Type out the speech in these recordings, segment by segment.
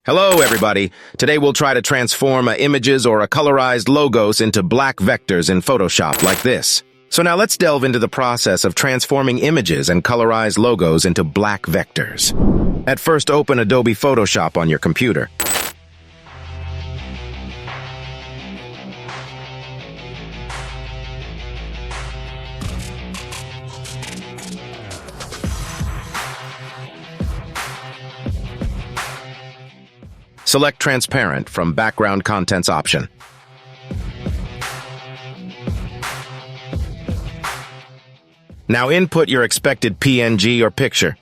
Hello, everybody. Today we'll try to transform images or colorized logos into black vectors in Photoshop like this. So now let's delve into the process of transforming images and colorized logos into black vectors. At first, open Adobe Photoshop on your computer. Select Transparent from Background Contents option. Now input your expected PNG or picture.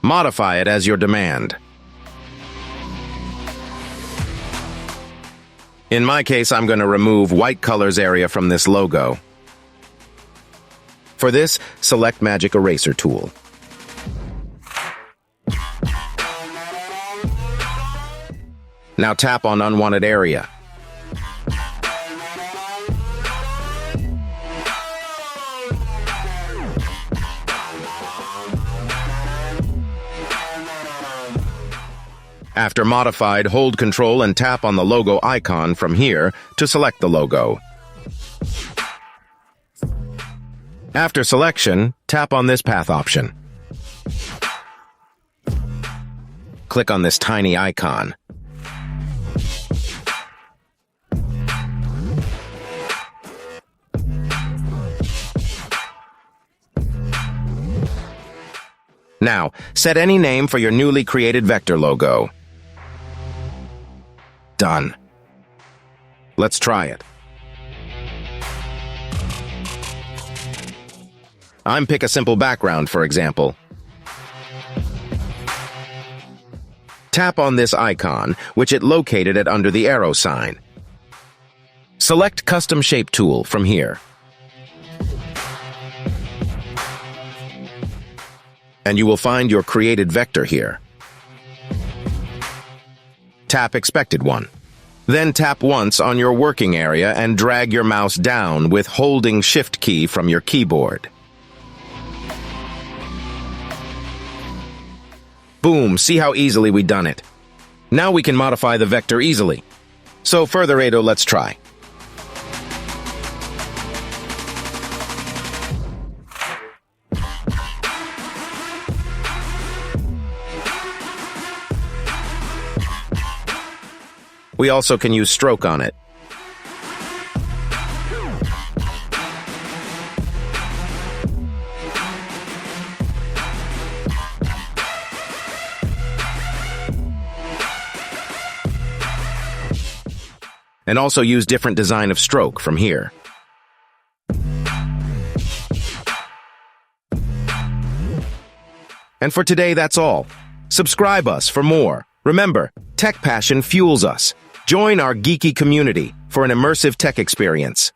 Modify it as your demand. In my case, I'm going to remove white colors area from this logo. For this, select Magic Eraser tool. Now tap on unwanted area. After modified, hold Ctrl and tap on the logo icon from here to select the logo. After selection, tap on this path option. Click on this tiny icon. Now, set any name for your newly created vector logo. Done. Let's try it. Pick a simple background, for example. Tap on this icon, which it located at under the arrow sign. Select Custom Shape tool from here. And you will find your created vector here. Tap Expected One. Then tap once on your working area and drag your mouse down with holding Shift key from your keyboard. Boom, see how easily we done it. Now we can modify the vector easily. So further ado, let's try. We also can use stroke on it. And also use different design of stroke from here. And for today, that's all. Subscribe us for more. Remember, tech passion fuels us. Join our geeky community for an immersive tech experience.